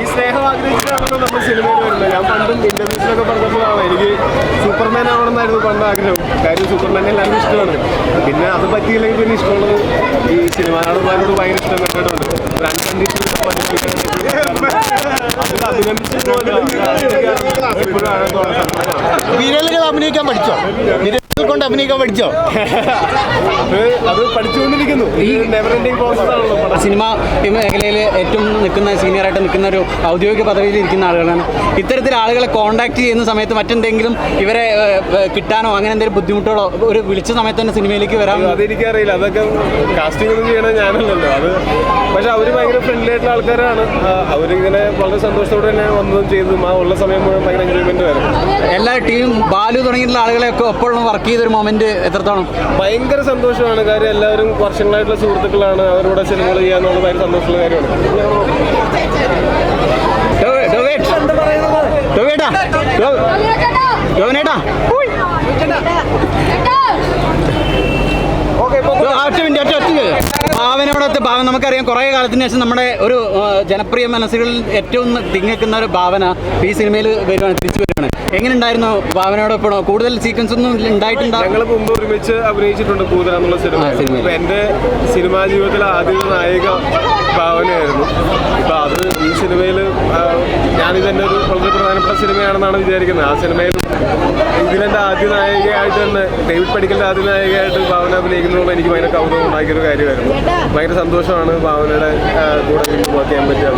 ഈ സ്നേഹം ആഗ്രഹിച്ചിട്ടാണല്ലോ നമ്മൾ സിനിമയിൽ വരുന്നത്. ഞാൻ പണ്ടും ഇന്റർവ്യൂസിലൊക്കെ പറഞ്ഞപ്പോഴാണ് എനിക്ക് സൂപ്പർമാൻ ആവണമെന്നായിരുന്നു പണ്ട് ആഗ്രഹം. കാര്യം സൂപ്പർമാനെ എല്ലാവർക്കും ഇഷ്ടമാണ്. പിന്നെ അത് പറ്റിയില്ലെങ്കിൽ പിന്നെ ഇഷ്ടമുള്ളത് ഈ സിനിമ നടന്മാരോട് ഭയങ്കര ഇഷ്ടം കേട്ടിട്ടുണ്ട്. വിരലുകൾ അഭിനയിക്കാൻ പഠിച്ചോ? കൊണ്ട് അഭിനയിക്കാൻ പഠിച്ചോ? അത് പഠിച്ചുകൊണ്ടിരിക്കുന്നു. ഈ നെവർ എൻഡിങ് പ്രോസസ് ആണല്ലോ. സിനിമ മേഖലയിൽ ഏറ്റവും നിൽക്കുന്ന സീനിയറായിട്ട് നിൽക്കുന്ന ഒരു ഔദ്യോഗിക പദവിയിൽ ഇരിക്കുന്ന ആളുകളാണ്. ഇത്തരത്തിൽ ആളുകളെ കോൺടാക്ട് ചെയ്യുന്ന സമയത്ത് മറ്റെന്തെങ്കിലും ഇവരെ കിട്ടാനോ അങ്ങനെ എന്തെങ്കിലും ബുദ്ധിമുട്ടുകളോ ഒരു വിളിച്ച സമയത്ത് തന്നെ സിനിമയിലേക്ക് വരാൻ? അതെനിക്കറിയില്ല. അതൊക്കെ കാസ്റ്റിംഗ് ഒന്നും ചെയ്യണത് ഞാനല്ലല്ലോ. അത് പക്ഷെ അവർ ഭയങ്കര ഫ്രണ്ട്ലി ആയിട്ടുള്ള ആൾക്കാരാണ്. അവരിങ്ങനെ വളരെ സന്തോഷത്തോടെ തന്നെ വന്നതും ചെയ്തതും ആ ഉള്ള സമയം മുഴുവൻ ഭയങ്കര എൻജോയ്മെന്റ് വരും. എല്ലാ ടീം ബാലു തുടങ്ങിയിട്ടുള്ള ആളുകളെയൊക്കെ ഒപ്പോഴും വർക്ക് ചെയ്തൊരു മൊമെന്റ് എത്രത്തോളം? ഭയങ്കര സന്തോഷമാണ്. കാര്യം എല്ലാവരും വർഷങ്ങളായിട്ടുള്ള സുഹൃത്തുക്കളാണ്. അവരോട് സിനിമകൾ ചെയ്യാന്നുള്ളത് ഭയങ്കര സന്തോഷമുള്ള കാര്യമാണ്. ഭാവനയോടൊത്ത് ഭാവന നമുക്കറിയാം, കുറേ കാലത്തിന് ശേഷം നമ്മുടെ ഒരു ജനപ്രിയ മനസ്സുകളിൽ ഏറ്റവും തിങ്ങിക്കുന്ന ഒരു ഭാവന ഈ സിനിമയിൽ വരുവാണ്, തിരിച്ചു വരുവാണ്. എങ്ങനെ ഉണ്ടായിരുന്നു ഭാവനയോടൊപ്പം? കൂടുതൽ സീക്വൻസ് ഒന്നും ഉണ്ടായിട്ടുണ്ടോ? ഞങ്ങൾ മുമ്പ് ഒരുമിച്ച് അഭിനയിച്ചിട്ടുണ്ട് കൂതറ എന്നുള്ള സിനിമ. ഇപ്പൊ എന്റെ സിനിമാ ജീവിതത്തിലെ ആദ്യ നായിക ഭാവനയായിരുന്നു. അപ്പൊ അത് ഈ സിനിമയിൽ ഞാനിതെന്റെ ഒരു വളരെ പ്രധാനപ്പെട്ട സിനിമയാണെന്നാണ് വിചാരിക്കുന്നത്. ആ സിനിമയിൽ ഇതിലെന്റെ ആദ്യ നായികയായിട്ട് തന്നെ ഡേവിഡ് പടിക്കലിന്റെ ആദ്യ നായികയായിട്ട് ഭാവന അഭിനയിക്കുന്നതുകൊണ്ട് എനിക്ക് ഭയങ്കര കൗതുകം ഉണ്ടാക്കിയൊരു കാര്യമായിരുന്നു. ഭയങ്കര സന്തോഷമാണ് ഭാവനയുടെ കൂടെ വർക്ക് ചെയ്യാൻ പറ്റിയത്.